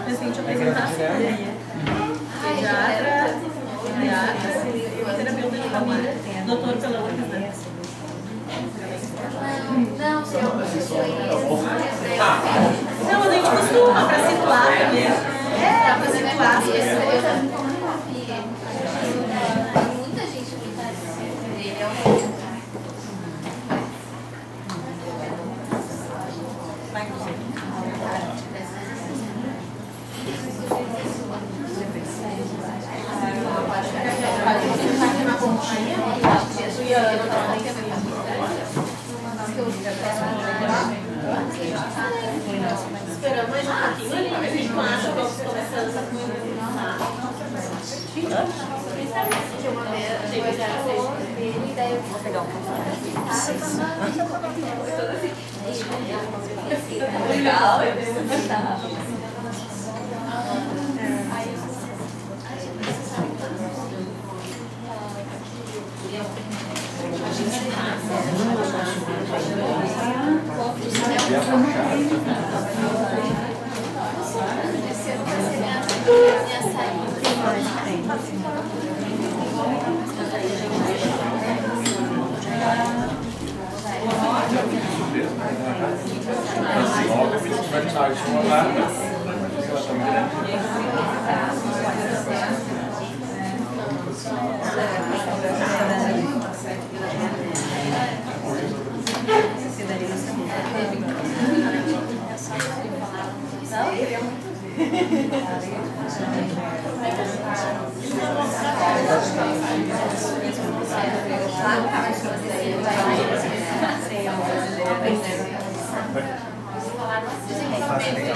Recente apresentação. Pediatra, terapeuta de família, doutor pela UFRGS. Não, se eu não, a gente costuma, para situar também. Para situar as pessoas. Muita gente dele é o Esperando mais um pouquinho ali, a gente não acha que vamos começando essa coisa. Vou pegar um legal,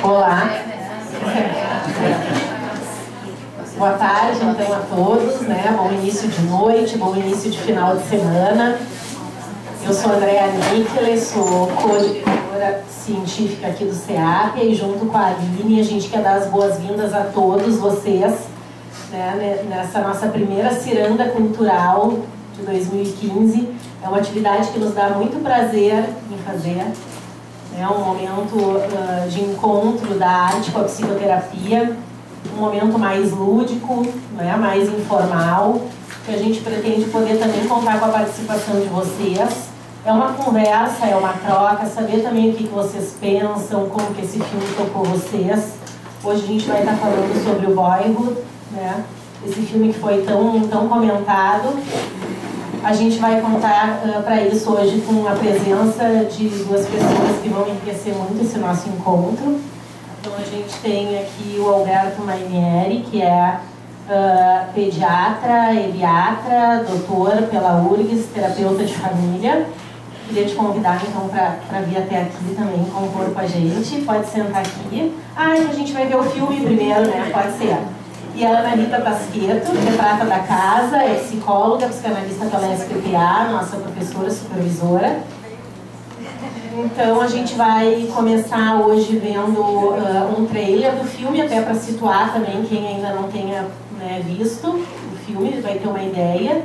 Olá, boa tarde então a todos, né? Bom início de noite, bom início de final de semana. Eu sou Andréa Nickler, sou co-diretora científica aqui do CEAP e junto com a Aline a gente quer dar as boas-vindas a todos vocês, né, nessa nossa primeira ciranda cultural de 2015. É uma atividade que nos dá muito prazer em fazer. É um momento de encontro da arte com a psicoterapia, um momento mais lúdico, né, mais informal, que a gente pretende poder também contar com a participação de vocês. É uma conversa, é uma troca, saber também o que vocês pensam, como que esse filme tocou vocês. Hoje a gente vai estar falando sobre o Boyhood, né, esse filme que foi tão comentado. A gente vai contar para isso hoje com a presença de duas pessoas que vão enriquecer muito esse nosso encontro. Então a gente tem aqui o Alberto Mainieri, que é pediatra, eriatra, doutor pela URGS, terapeuta de família. Queria te convidar então para vir até aqui também compor com a gente. Pode sentar aqui. A gente vai ver o filme primeiro, né? Pode ser. E a Ana Rita Pasquetto, que é prata da casa, é psicóloga, psicanalista pela SPPA, nossa professora supervisora. Então a gente vai começar hoje vendo um trailer do filme, até para situar também quem ainda não tenha, né, visto o filme, vai ter uma ideia.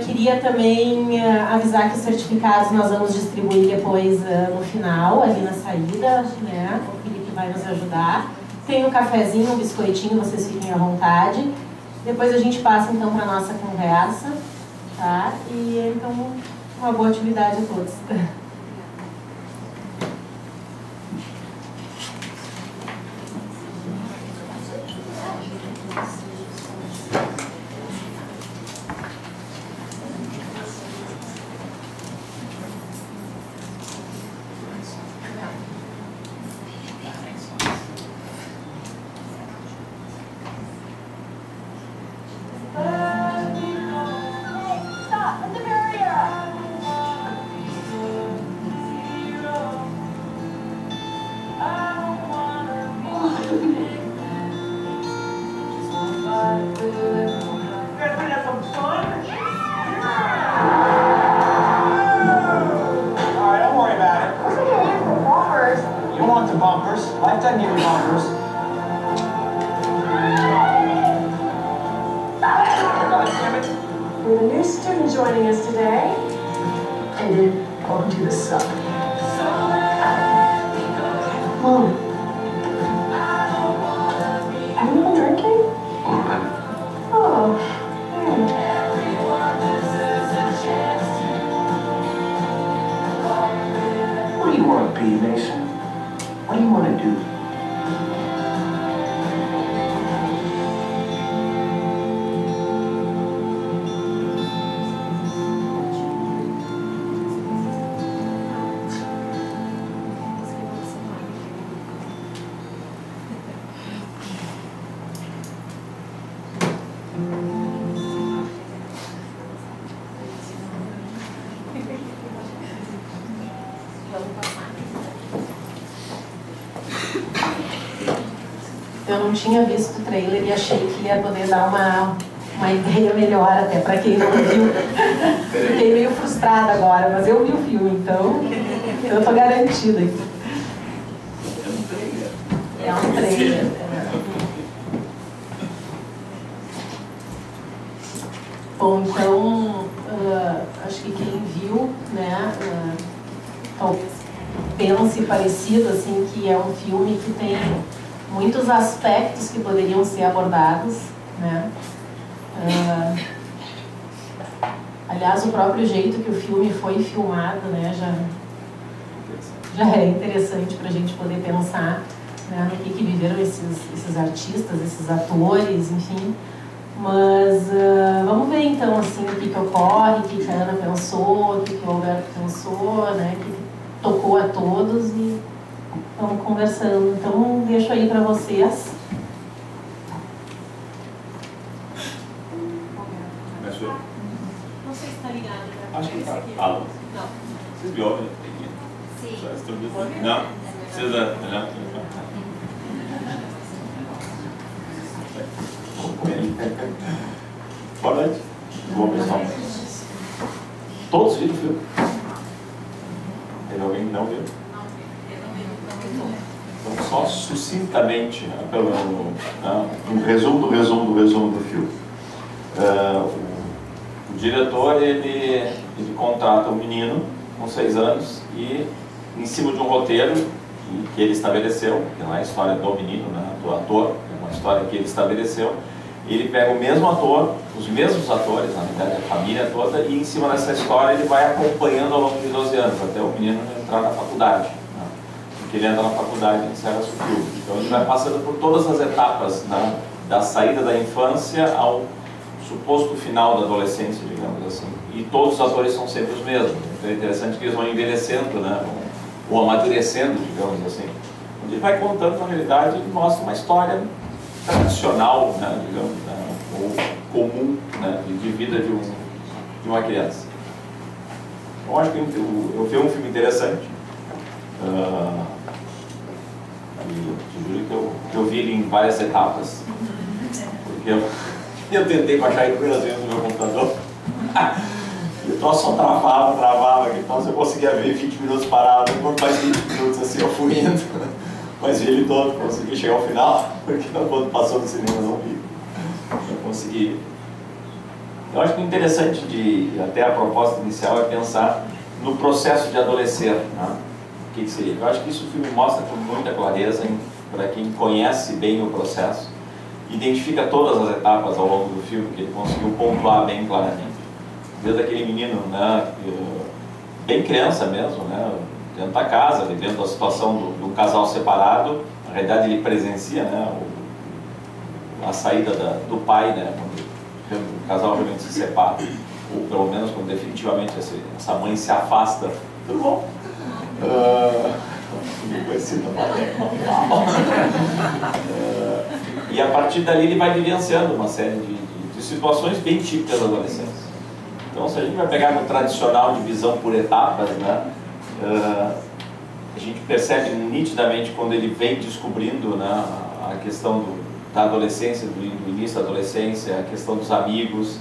Queria também avisar que os certificados nós vamos distribuir depois no final, ali na saída, né? O Felipe vai nos ajudar. Tem um cafezinho, um biscoitinho, vocês fiquem à vontade. Depois a gente passa então para a nossa conversa, tá? E então, uma boa atividade a todos. want the bumpers. Lifetime gave me bumpers. God damn it. We have a new student joining us today. Aiden, welcome to the suck. Mom. Have you been drinking? Oh. What do you want to be, Mason? What do you want to do? Eu não tinha visto o trailer e achei que ia poder dar uma ideia melhor até para quem não viu. Fiquei meio frustrada agora, mas eu vi o filme, então eu tô garantida. É um trailer. Bom, então, acho que quem viu, né, talvez pense parecido, assim, que é um filme que tem muitos aspectos que poderiam ser abordados, né? Aliás, o próprio jeito que o filme foi filmado, né, já é interessante para a gente poder pensar, né, no que viveram esses artistas, esses atores, enfim. Mas vamos ver então assim, o que ocorre, o que a Ana pensou, o que o Alberto pensou, né, que tocou a todos e vamos conversando. Então deixo aí para vocês. Não sei se está ligado. Acho que está. Alô? Não. Vocês me ouvem? Sim. Não? Precisa... Não? Boa noite. Bom, pessoal. Todos viram o filme? Teve alguém que não viu? Então, só sucintamente, pelo um resumo do filme. O diretor, ele contrata um menino com 6 anos e, em cima de um roteiro que ele estabeleceu, que não é a história do menino, né, do ator, é uma história que ele estabeleceu, ele pega o mesmo ator, os mesmos atores, na verdade, a família toda, e em cima dessa história ele vai acompanhando ao longo de 12 anos, até o menino entrar na faculdade. Né? Porque ele entra na faculdade e encerra o filme. Então ele vai passando por todas as etapas, né, da saída da infância ao suposto final da adolescência, digamos assim. E todos os atores são sempre os mesmos. Então é interessante que eles vão envelhecendo, né, ou amadurecendo, digamos assim. Onde ele vai contando, na realidade, ele mostra uma história tradicional, né, digamos, né, ou comum, né, de vida de uma criança. Eu acho que eu vi um filme interessante. E te juro que eu vi ele em várias etapas. Porque eu tentei baixar ele duas vezes no meu computador. E o troço só travava, então eu conseguia ver 20 minutos parado, por mais 20 minutos assim eu fui indo. Mas vi ele todo, consegui chegar ao final, porque quando passou no cinema não vi. Eu consegui. Eu acho que o interessante até a proposta inicial é pensar no processo de adolescer, né? O que seria? Eu acho que isso o filme mostra com muita clareza para quem conhece bem o processo, identifica todas as etapas ao longo do filme que ele conseguiu pontuar bem claramente. Desde aquele menino, né, bem criança mesmo, né, dentro da casa, vivendo a situação do casal separado. Na realidade ele presencia, né, a saída do pai, né, quando o casal realmente se separa, ou pelo menos quando definitivamente essa mãe se afasta. Tudo bom? E a partir dali ele vai vivenciando uma série de situações bem típicas da adolescência. Então, se a gente vai pegar no tradicional de visão por etapas, né, a gente percebe nitidamente quando ele vem descobrindo, né, a questão da adolescência, do início da adolescência, a questão dos amigos,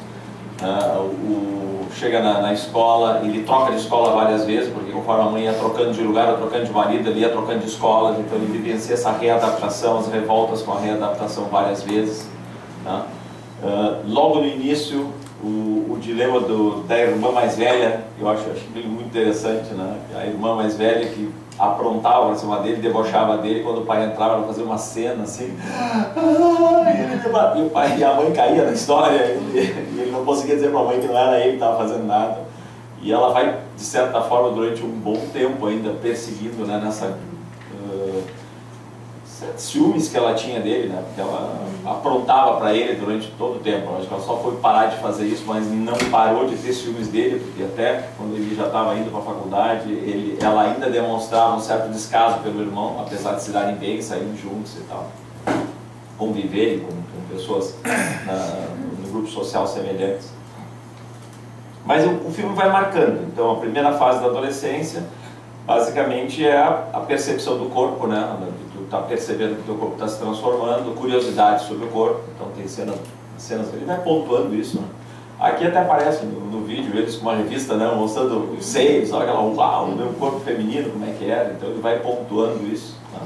chega na escola, ele troca de escola várias vezes, porque conforme a mãe ia trocando de lugar, ia trocando de marido, ele ia trocando de escola, então ele vivencia essa readaptação, as revoltas com a readaptação várias vezes. Tá? Logo no início, o dilema da irmã mais velha, eu acho muito interessante, né? A irmã mais velha que aprontava pra cima dele, debochava dele, quando o pai entrava, ela fazia uma cena assim, e o pai e a mãe caía na história, e ele não conseguia dizer para a mãe que não era ele que estava fazendo nada. E ela vai, de certa forma, durante um bom tempo ainda perseguindo, né, nessa ciúmes que ela tinha dele, né, porque ela aprontava para ele durante todo o tempo. Eu acho que ela só foi parar de fazer isso, mas não parou de ter ciúmes dele, porque até quando ele já estava indo para a faculdade, ela ainda demonstrava um certo descaso pelo irmão, apesar de se darem bem, saírem juntos e tal, conviverem com pessoas no grupo social semelhantes. Mas o filme vai marcando. Então a primeira fase da adolescência basicamente é a percepção do corpo, né? Tu tá percebendo que o teu corpo está se transformando, curiosidade sobre o corpo. Então tem cenas ele vai pontuando isso, né? Aqui até aparece no vídeo eles com uma revista, né, mostrando os seios, olha aquela, uau, o meu corpo feminino, como é que era. Então ele vai pontuando isso, né?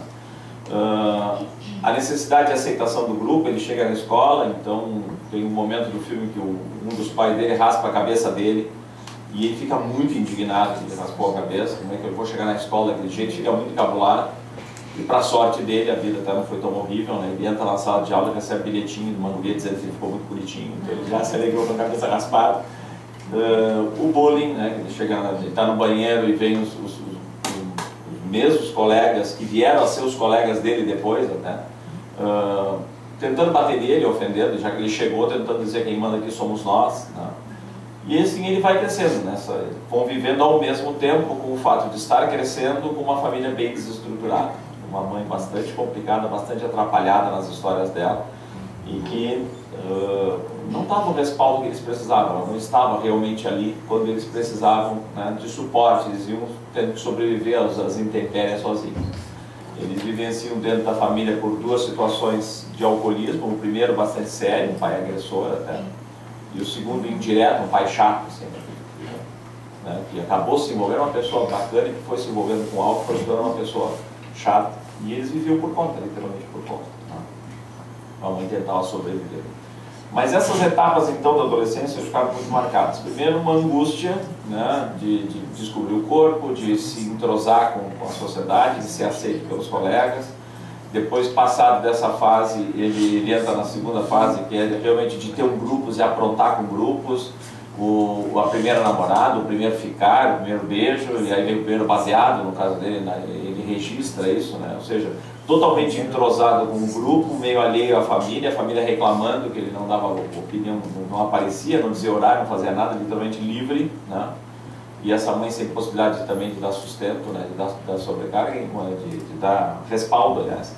A necessidade de aceitação do grupo, ele chega na escola, então tem um momento do filme que um dos pais dele raspa a cabeça dele e ele fica muito indignado que ele raspou a cabeça, como é que eu vou chegar na escola daquele jeito, fica muito encabulado. E para sorte dele, a vida até não foi tão horrível, né? Ele entra na sala de aula e recebe bilhetinho de uma guria dizendo que ele ficou muito bonitinho, então ele já se alegrou com a cabeça raspada. O bullying, né? Ele está no banheiro e vem os mesmos colegas que vieram a ser os colegas dele depois até, tentando bater nele, ofendendo, já que ele chegou tentando dizer quem manda aqui somos nós, né? E assim ele vai crescendo, né? Convivendo ao mesmo tempo com o fato de estar crescendo com uma família bem desestruturada, uma mãe bastante complicada, bastante atrapalhada nas histórias dela e que não estava o respaldo que eles precisavam, ela não estava realmente ali quando eles precisavam, né, de suporte, eles iam tendo que sobreviver às intempéries sozinhos. Eles vivenciam dentro da família por duas situações de alcoolismo, o primeiro bastante sério, um pai agressor até, e o segundo indireto, um pai chato, assim, né, que acabou se envolvendo uma pessoa bacana e que foi se envolvendo com álcool, foi se tornando uma pessoa chata, e eles viviam por conta, literalmente por conta, né? A mãe tentava sobreviver. Mas essas etapas então da adolescência ficaram muito marcadas. Primeiro uma angústia, né, de descobrir o corpo, de se entrosar com a sociedade, de ser aceito pelos colegas. Depois, passado dessa fase, ele entra na segunda fase, que é realmente de ter um grupo e aprontar com grupos. A primeira namorada, o primeiro ficar, o primeiro beijo, e aí vem o primeiro baseado, no caso dele, ele registra isso, né? Ou seja, totalmente entrosado com o grupo, meio alheio à família, a família reclamando que ele não dava opinião, não aparecia, não dizia horário, não fazia nada, literalmente livre, né? E essa mãe sem possibilidade também de dar sustento, né? De dar sobrecarga, de dar respaldo, aliás.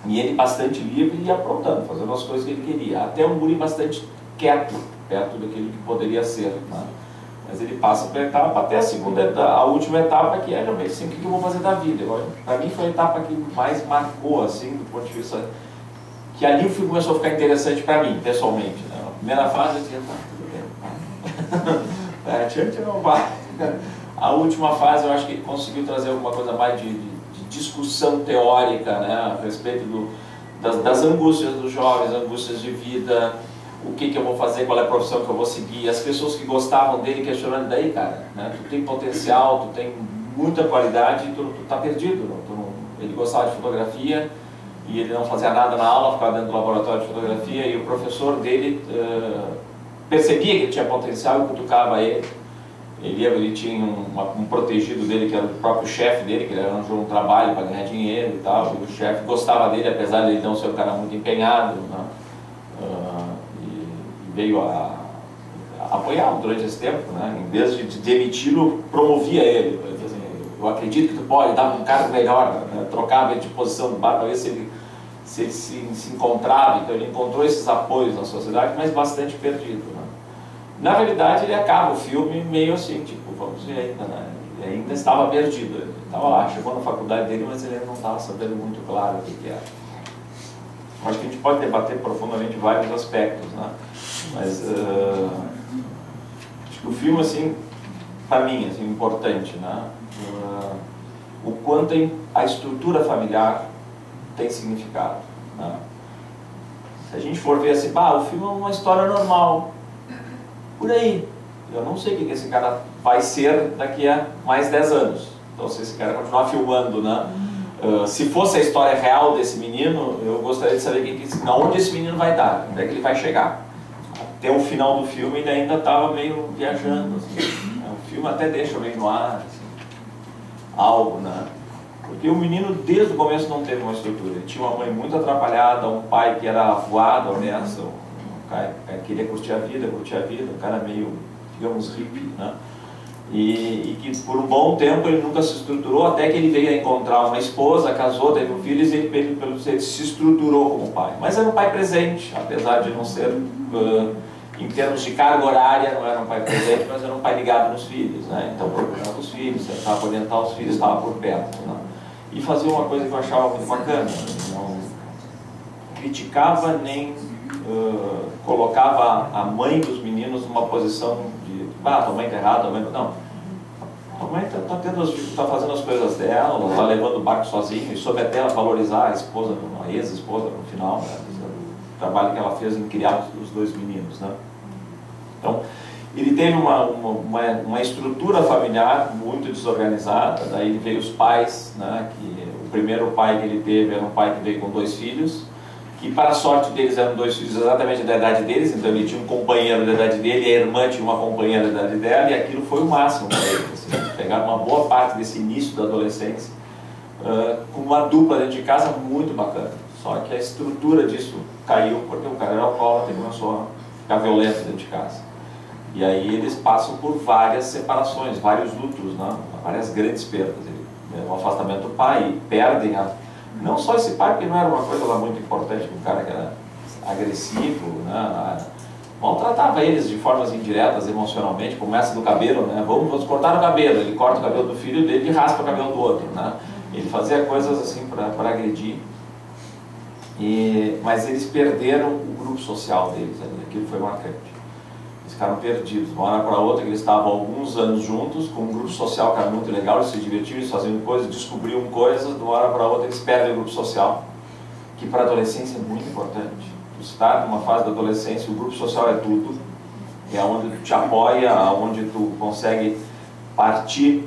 E ele bastante livre e aprontando, fazendo as coisas que ele queria, até um guri bastante quieto, perto daquilo que poderia ser, né? Mas ele passa pela etapa até a última etapa, que é realmente assim, o que eu vou fazer da vida. Para mim foi a etapa que mais marcou, assim, do ponto de vista que ali o filme começou a ficar interessante para mim, pessoalmente, né? A primeira fase eu dizia, tudo bem, adiante não vai. A última fase eu acho que ele conseguiu trazer alguma coisa mais de discussão teórica, né, a respeito das angústias dos jovens, angústias de vida, o que eu vou fazer, qual é a profissão que eu vou seguir, as pessoas que gostavam dele questionando, daí cara, né, tu tem potencial, tu tem muita qualidade e tu tá perdido, ele gostava de fotografia e ele não fazia nada na aula, ficava dentro do laboratório de fotografia e o professor dele percebia que ele tinha potencial e cutucava ele. Ele tinha um protegido dele, que era o próprio chefe dele, que ele arranjou um trabalho para ganhar dinheiro e tal, e o chefe gostava dele, apesar de ele não ser um cara muito empenhado, né? E veio a apoiá-lo durante esse tempo, né? Em vez de demiti-lo, promovia ele. Assim, eu acredito que tu pode dar um cargo melhor, né? Trocava ele de posição do bar para ver se ele se encontrava. Então ele encontrou esses apoios na sociedade, mas bastante perdido, né? Na realidade, ele acaba o filme meio assim, tipo, vamos ver ainda, né? Ele ainda estava perdido, ele estava lá, chegou na faculdade dele, mas ele não estava sabendo muito claro o que era. Acho que a gente pode debater profundamente vários aspectos, né? Mas acho Acho que o filme, assim, para mim, assim, importante, né? O quanto a estrutura familiar tem significado, né? Se a gente for ver assim, o filme é uma história normal, por aí. Eu não sei o que esse cara vai ser daqui a mais 10 anos. Então, se esse cara continuar filmando, né? Se fosse a história real desse menino, eu gostaria de saber onde esse menino vai dar, onde é que ele vai chegar. Até o final do filme ele ainda estava meio viajando, assim. O filme até deixa meio no ar, assim, algo, né? Porque o menino desde o começo não teve uma estrutura. Ele tinha uma mãe muito atrapalhada, um pai que era avoado, honesto, um cara que queria curtir a vida, um cara meio, digamos, hippie, né? E que por um bom tempo ele nunca se estruturou, até que ele veio a encontrar uma esposa, casou, teve um filho, e ele se estruturou como pai. Mas era um pai presente, apesar de não ser, em termos de carga horária, não era um pai presente, mas era um pai ligado nos filhos, né? Então procurava os filhos, tentava orientar os filhos, estava por perto, né? E fazia uma coisa que eu achava muito bacana, não criticava nem colocava a mãe dos meninos numa posição de tua mãe está errada, tua mãe não. Tua mãe está fazendo as coisas dela, ela está levando o barco sozinha, e soube até ela valorizar a esposa, a ex-esposa no final, né? O trabalho que ela fez em criar os dois meninos, né? Então, ele teve uma estrutura familiar muito desorganizada, daí veio os pais, né? Que o primeiro pai que ele teve era um pai que veio com 2 filhos, que para a sorte deles eram 2 filhos exatamente da idade deles, então ele tinha um companheiro da idade dele, e a irmã tinha uma companheira da idade dela, e aquilo foi o máximo para eles. Assim, pegaram uma boa parte desse início da adolescência com uma dupla dentro de casa muito bacana. Só que a estrutura disso caiu porque o cara era alcoólatra e começou a ficar violento dentro de casa. E aí eles passam por várias separações, vários lutos, né? Várias grandes perdas. O afastamento do pai, perdem não só esse pai, porque não era uma coisa lá muito importante, um cara que era agressivo, né? Maltratava eles de formas indiretas emocionalmente, começa do cabelo, né? Vamos cortar o cabelo, ele corta o cabelo do filho dele e raspa o cabelo do outro, né? Ele fazia coisas assim para agredir. Mas eles perderam o grupo social deles ali, aquilo foi marcante. Eles ficaram perdidos, de uma hora para outra, que eles estavam alguns anos juntos, com um grupo social que era muito legal, eles se divertiam, eles faziam coisas, descobriam coisas, de uma hora para outra eles perdem o grupo social, que para a adolescência é muito importante. Tu estar numa fase da adolescência, o grupo social é tudo, é onde tu te apoia, onde tu consegue partir,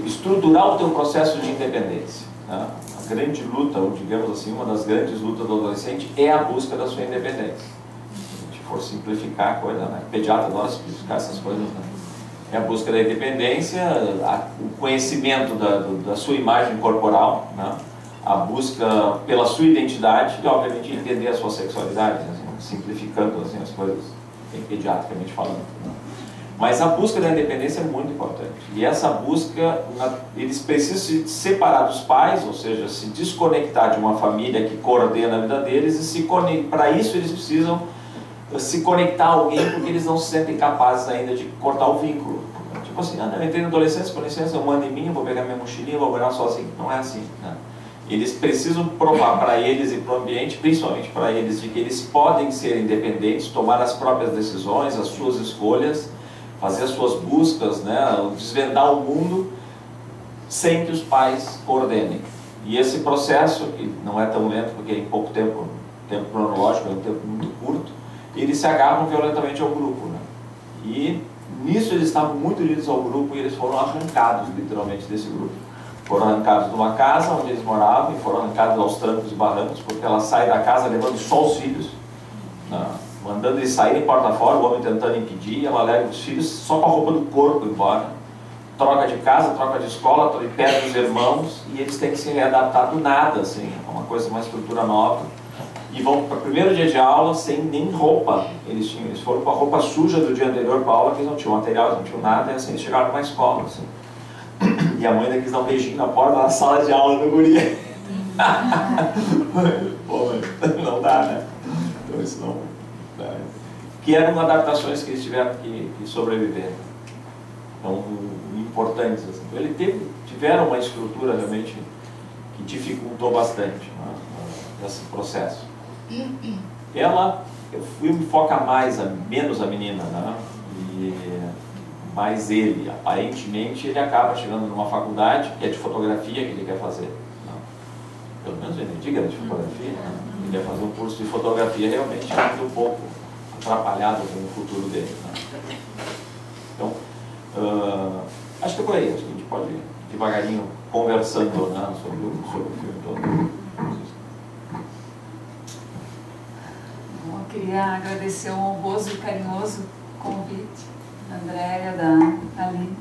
estruturar o teu processo de independência, né? A grande luta, ou digamos assim, uma das grandes lutas do adolescente é a busca da sua independência. For simplificar a coisa, né? O pediatra adora simplificar essas coisas, né? É a busca da independência, o conhecimento da sua imagem corporal, né? A busca pela sua identidade e, obviamente, entender a sua sexualidade, assim, simplificando assim, as coisas, pediatricamente falando, né? Mas a busca da independência é muito importante. E essa busca, eles precisam se separar dos pais, ou seja, se desconectar de uma família que coordena a vida deles, e para isso eles precisam se conectar a alguém, porque eles não se sentem capazes ainda de cortar o vínculo. Tipo assim, eu entrei na adolescência, com licença, eu mando em mim, eu vou pegar minha mochilinha, vou morar sozinho. Não é assim, né? Eles precisam provar para eles e para o ambiente, principalmente para eles, de que eles podem ser independentes, tomar as próprias decisões, as suas escolhas, fazer as suas buscas, né? Desvendar o mundo sem que os pais coordenem. E esse processo, que não é tão lento, porque é em pouco tempo, tempo cronológico, é um tempo muito curto, eles se agarram violentamente ao grupo, né? E nisso eles estavam muito unidos ao grupo, e eles foram arrancados literalmente desse grupo. Foram arrancados de uma casa onde eles moravam, e foram arrancados aos trancos e barrancos, porque ela sai da casa levando só os filhos, né? Mandando eles saírem porta fora, o homem tentando impedir, ela leva os filhos só com a roupa do corpo embora, troca de casa, troca de escola, e perde os irmãos, e eles têm que se readaptar do nada, assim, é uma coisa, uma estrutura nova. E vão para o primeiro dia de aula sem nem roupa. Eles foram com a roupa suja do dia anterior para a aula, que eles não tinham material, eles não tinham nada, e assim eles chegaram numa escola, assim. E a mãe ainda quis dar um beijinho na porta da sala de aula do guri. Pô, mãe, não dá, né? Então isso não dá. Que eram adaptações que eles tiveram que sobreviver. Então, importantes, assim. Então, tiveram uma estrutura realmente que dificultou bastante, né, esse processo. O filme foca menos a menina, né? Mas ele, aparentemente, ele acaba chegando numa faculdade que é de fotografia que ele quer fazer. Não. Pelo menos ele diga de fotografia. Ele quer fazer um curso de fotografia realmente muito um pouco atrapalhado com o futuro dele. Né? Então, acho que é por aí. Acho que a gente pode ir devagarinho conversando, né, sobre o filme todo. Bom, eu queria agradecer o honroso e carinhoso convite da Andréia, da Aline,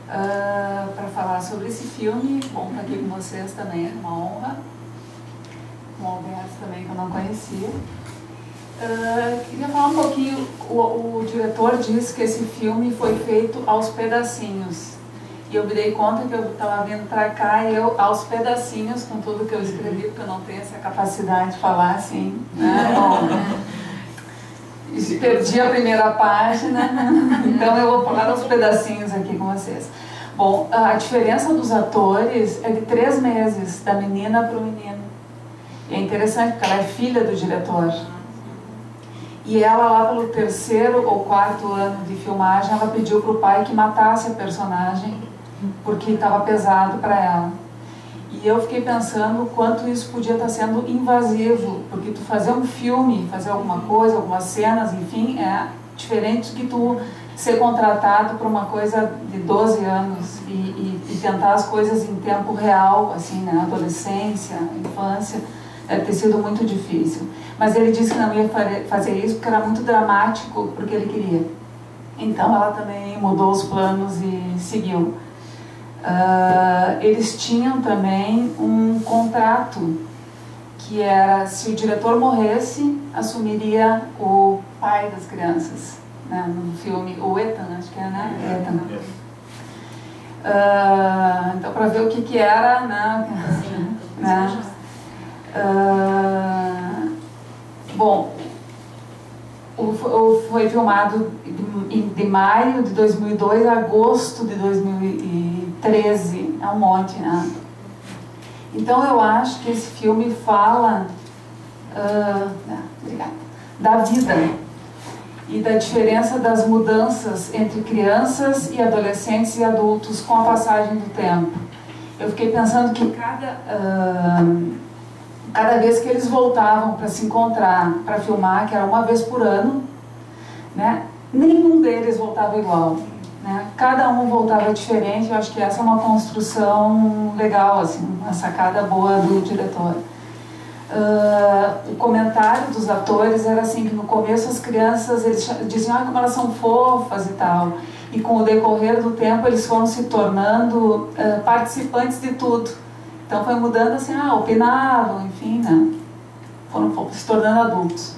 para falar sobre esse filme. Bom, estar aqui com vocês também é uma honra. Com o Alberto também, que eu não conhecia. Queria falar um pouquinho. O diretor disse que esse filme foi feito aos pedacinhos. E eu me dei conta que eu estava vindo para cá e eu, aos pedacinhos, com tudo que eu escrevi, porque eu não tenho essa capacidade de falar assim, né? Bom, perdi a primeira página, então eu vou falar aos pedacinhos aqui com vocês. Bom, a diferença dos atores é de 3 meses, da menina para o menino. E é interessante porque ela é filha do diretor. E ela, lá pelo 3º ou 4º ano de filmagem, ela pediu para o pai que matasse a personagem, porque estava pesado para ela. E eu fiquei pensando o quanto isso podia estar sendo invasivo, porque tu fazer um filme, fazer alguma coisa, algumas cenas, enfim, é diferente do que tu ser contratado para uma coisa de 12 anos e tentar as coisas em tempo real, assim, na adolescência, infância. Deve ter sido muito difícil. Mas ele disse que não ia fazer isso porque era muito dramático, porque ele queria. Então ela também mudou os planos e seguiu. Eles tinham também um contrato que era, se o diretor morresse, assumiria o pai das crianças, né? No filme, o Ethan, acho que é, né? Ethan. Então, para ver o que era, né? Bom, foi filmado de maio de 2002 a agosto de 2013, é um monte, né? Então eu acho que esse filme fala da vida e da diferença das mudanças entre crianças e adolescentes e adultos com a passagem do tempo. Eu fiquei pensando que cada vez que eles voltavam para se encontrar, para filmar, que era uma vez por ano, né, nenhum deles voltava igual, né? Cada um voltava diferente. Eu acho que essa é uma construção legal, assim, uma sacada boa do diretor. O comentário dos atores era assim, que no começo as crianças, eles diziam como elas são fofas e tal, e com o decorrer do tempo eles foram se tornando participantes de tudo. Então foi mudando assim, opinavam, enfim, né? Foram se tornando adultos.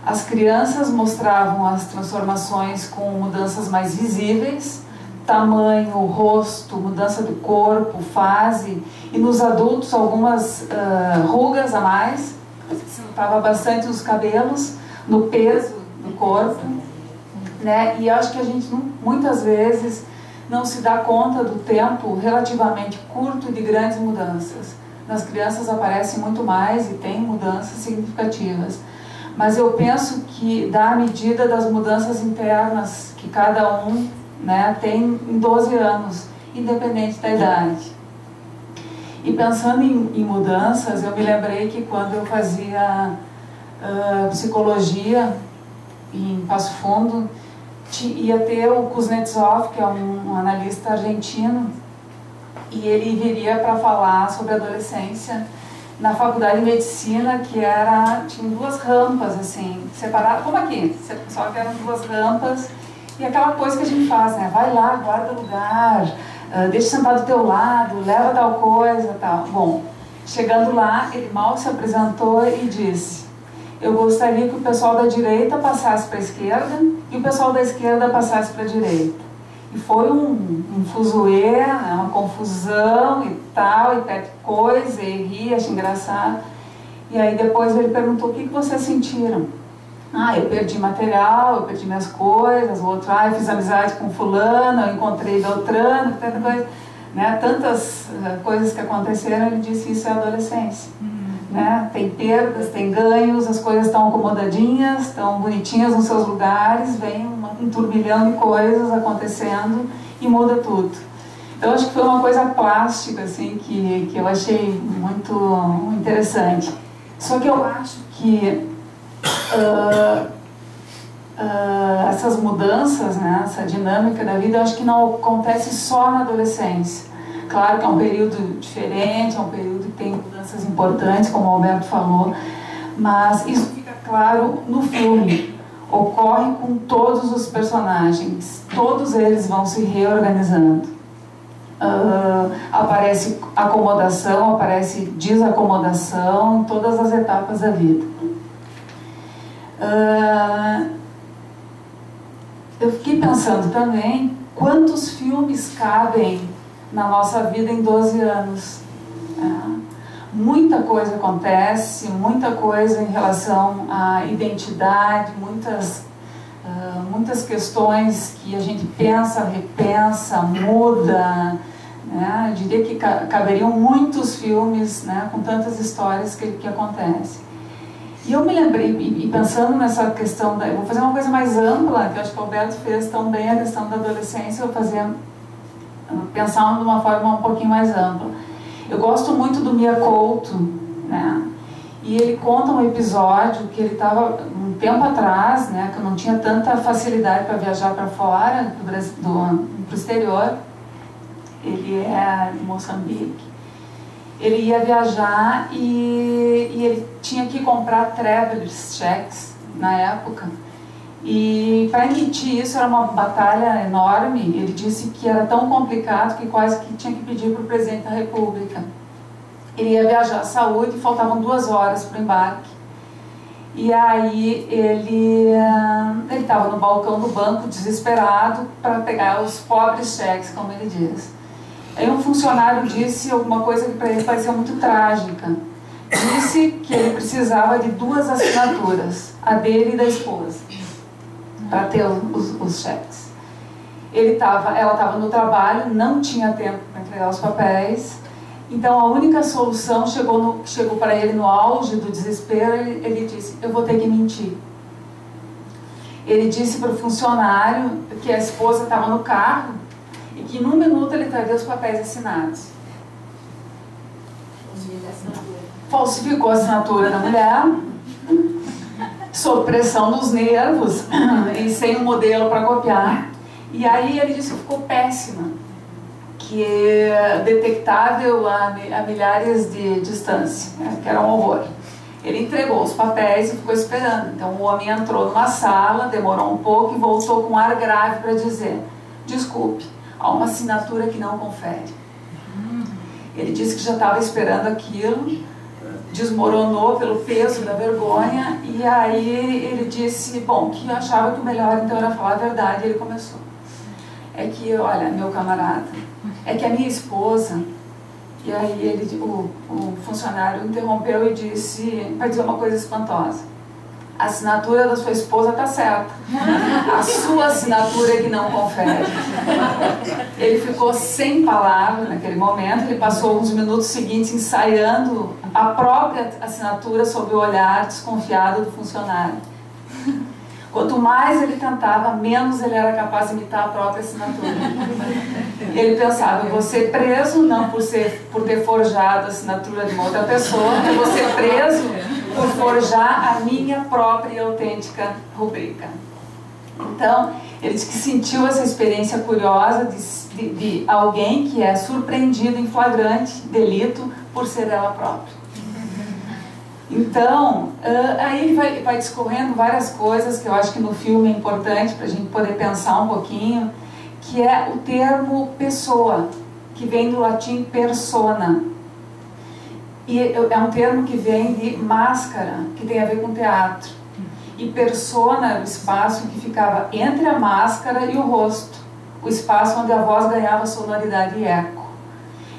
As crianças mostravam as transformações com mudanças mais visíveis, tamanho, rosto, mudança do corpo, fase, e nos adultos algumas rugas a mais, se notava bastante nos cabelos, no peso do corpo, né? E acho que a gente muitas vezes não se dá conta do tempo relativamente curto de grandes mudanças. Nas crianças aparece muito mais e tem mudanças significativas. Mas eu penso que dá a medida das mudanças internas que cada um, né, tem em 12 anos, independente da idade. E pensando em mudanças, eu me lembrei que quando eu fazia psicologia em Passo Fundo, ia ter o Kuznetsov, que é um analista argentino, e ele viria para falar sobre a adolescência na faculdade de medicina, que tinha 2 rampas, assim, separadas, como aqui, só que eram 2 rampas, e aquela coisa que a gente faz, né? Vai lá, guarda lugar, deixa sentado do teu lado, leva tal coisa, tal. Bom, chegando lá, ele mal se apresentou e disse: eu gostaria que o pessoal da direita passasse para a esquerda e o pessoal da esquerda passasse para a direita. E foi um fuzuê, né, uma confusão e tal, e pede coisa, e ri, acho engraçado. E aí depois ele perguntou: o que vocês sentiram? Eu perdi material, eu perdi minhas coisas. O outro: eu fiz amizade com fulano, eu encontrei Beltrano, tanta coisa, né, tantas coisas que aconteceram. Ele disse: isso é adolescência. né? Tem perdas, tem ganhos, as coisas estão acomodadinhas, estão bonitinhas nos seus lugares, vem um turbilhão de coisas acontecendo e muda tudo. Então acho que foi uma coisa plástica assim, que eu achei muito interessante. Só que eu acho que essas mudanças, né, essa dinâmica da vida, eu acho que não acontece só na adolescência. Claro que é um período diferente, é um período que tem mudanças importantes, como o Alberto falou, mas isso fica claro no filme. Ocorre com todos os personagens, todos eles vão se reorganizando. Aparece acomodação, aparece desacomodação em todas as etapas da vida. Eu fiquei pensando também quantos filmes cabem na nossa vida em 12 anos. Muita coisa acontece, muita coisa em relação à identidade, muitas questões que a gente pensa, repensa, muda, né? Eu diria que caberiam muitos filmes, né, com tantas histórias que acontecem. E eu me lembrei, e pensando nessa questão, eu vou fazer uma coisa mais ampla, que eu acho que o Alberto fez tão bem a questão da adolescência, eu vou pensar de uma forma um pouquinho mais ampla. Eu gosto muito do Mia Couto, né? E ele conta um episódio que ele estava um tempo atrás, né, que eu não tinha tanta facilidade para viajar para fora, para o exterior. Ele é de Moçambique. Ele ia viajar e ele tinha que comprar travelers checks na época. E para emitir isso era uma batalha enorme. Ele disse que era tão complicado que quase que tinha que pedir para o presidente da República. Ele ia viajar à saúde e faltavam 2 horas para o embarque. E aí ele estava no balcão do banco desesperado para pegar os pobres cheques, como ele diz. Aí um funcionário disse alguma coisa que para ele parecia muito trágica. Disse que ele precisava de 2 assinaturas, a dele e da esposa, para ter os cheques. Ela estava no trabalho, não tinha tempo para entregar os papéis. Então a única solução chegou para ele no auge do desespero. Ele disse: eu vou ter que mentir. Ele disse para o funcionário que a esposa estava no carro e que num minuto ele traria os papéis assinados. Falsificou a assinatura da mulher, sob pressão dos nervos e sem um modelo para copiar. E aí ele disse que ficou péssima, que é detectável a milhares de distância, né, que era um horror. Ele entregou os papéis e ficou esperando. Então o homem entrou numa sala, demorou um pouco e voltou com ar grave para dizer: desculpe, há uma assinatura que não confere. Ele disse que já estava esperando aquilo, desmoronou pelo peso da vergonha, e aí ele disse, bom, que achava que o melhor então era falar a verdade. E ele começou: é que, olha, meu camarada, é que a minha esposa... E aí o funcionário interrompeu e disse, para dizer uma coisa espantosa: a assinatura da sua esposa está certa, a sua assinatura é que não confere. Ele ficou sem palavras naquele momento. Ele passou uns minutos seguintes ensaiando a própria assinatura sob o olhar desconfiado do funcionário. Quanto mais ele tentava, menos ele era capaz de imitar a própria assinatura. Ele pensava: eu vou ser preso não por ter forjado a assinatura de uma outra pessoa, eu vou ser preso por forjar a minha própria e autêntica rubrica. Então, ele disse que sentiu essa experiência curiosa de alguém que é surpreendido em flagrante delito por ser ela própria. Então, aí ele vai discorrendo várias coisas que eu acho que no filme é importante para a gente poder pensar um pouquinho, que é o termo pessoa, que vem do latim persona. E é um termo que vem de máscara, que tem a ver com teatro. E persona era o espaço que ficava entre a máscara e o rosto, o espaço onde a voz ganhava sonoridade e eco.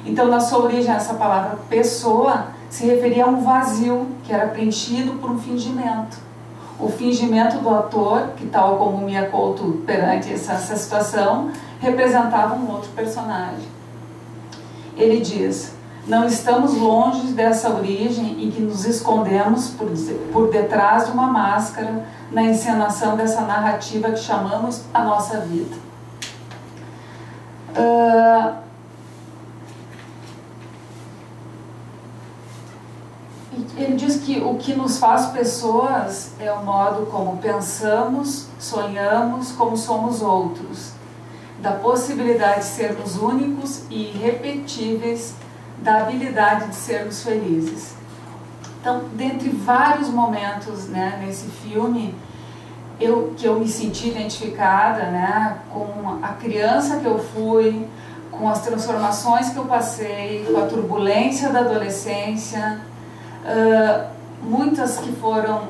Então, na sua origem, essa palavra pessoa se referia a um vazio que era preenchido por um fingimento. O fingimento do ator, que tal como Mia Couto perante essa situação, representava um outro personagem. Ele diz: Não estamos longe dessa origem em que nos escondemos por detrás de uma máscara na encenação dessa narrativa que chamamos a nossa vida. Ele diz que o que nos faz pessoas é o modo como pensamos, sonhamos, como somos outros, da possibilidade de sermos únicos e irrepetíveis, da habilidade de sermos felizes. Então, dentre vários momentos, né, nesse filme, que eu me senti identificada, né, com a criança que eu fui, com as transformações que eu passei, com a turbulência da adolescência, muitas que foram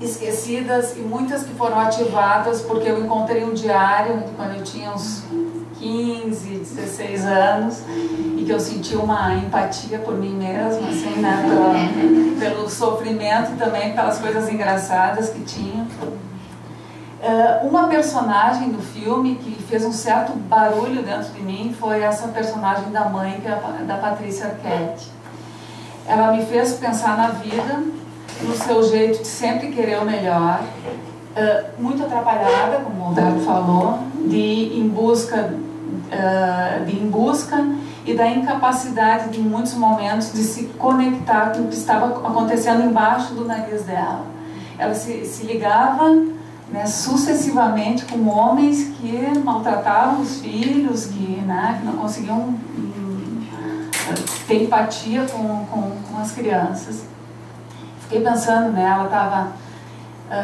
esquecidas e muitas que foram ativadas porque eu encontrei um diário quando eu tinha uns 15, 16 anos e que eu senti uma empatia por mim mesma, assim, né, pelo sofrimento e também pelas coisas engraçadas que tinha. Uma personagem do filme que fez um certo barulho dentro de mim foi essa personagem da mãe, que é da Patrícia Arquette. Ela me fez pensar na vida, no seu jeito de sempre querer o melhor, muito atrapalhada, como o Alberto falou, de ir em busca e da incapacidade de, em muitos momentos, de se conectar com o que estava acontecendo embaixo do nariz dela. Ela se ligava, né, sucessivamente com homens que maltratavam os filhos, que não conseguiam ter empatia com as crianças. Fiquei pensando, né, ela estava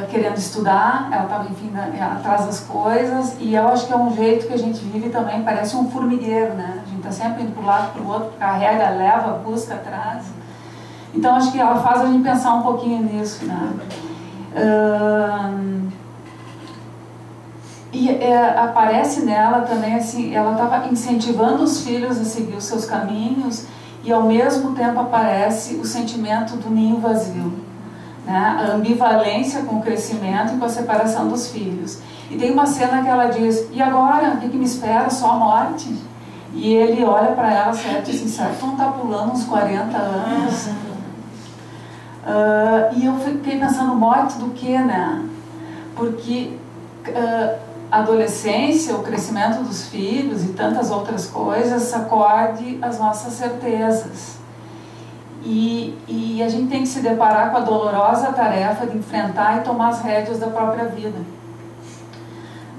querendo estudar, ela estava, enfim, atrás das coisas, e eu acho que é um jeito que a gente vive também, parece um formigueiro, né? A gente está sempre indo para um lado, para o outro, carrega, leva, busca atrás. Então acho que ela faz a gente pensar um pouquinho nisso, né? Aparece nela também, assim, ela estava incentivando os filhos a seguir os seus caminhos e ao mesmo tempo aparece o sentimento do ninho vazio, né? A ambivalência com o crescimento e com a separação dos filhos. E tem uma cena que ela diz: e agora? O que me espera? Só a morte? E ele olha para ela certo e diz assim: certo, não está pulando uns 40 anos? E eu fiquei pensando, morte do que, né? Porque a adolescência, o crescimento dos filhos e tantas outras coisas sacode as nossas certezas. E a gente tem que se deparar com a dolorosa tarefa de enfrentar e tomar as rédeas da própria vida.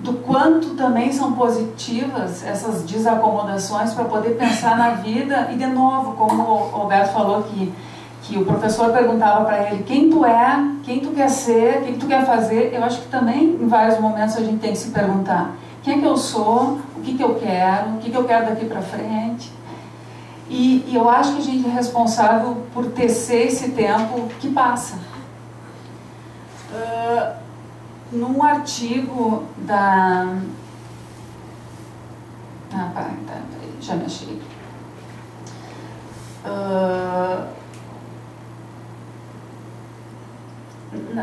Do quanto também são positivas essas desacomodações para poder pensar na vida. E de novo, como o Alberto falou que o professor perguntava para ele: quem tu é, quem tu quer ser, o que tu quer fazer. Eu acho que também em vários momentos a gente tem que se perguntar: quem é que eu sou, o que eu quero, o que eu quero daqui para frente. E eu acho que a gente é responsável por tecer esse tempo que passa. Num artigo da... já me achei.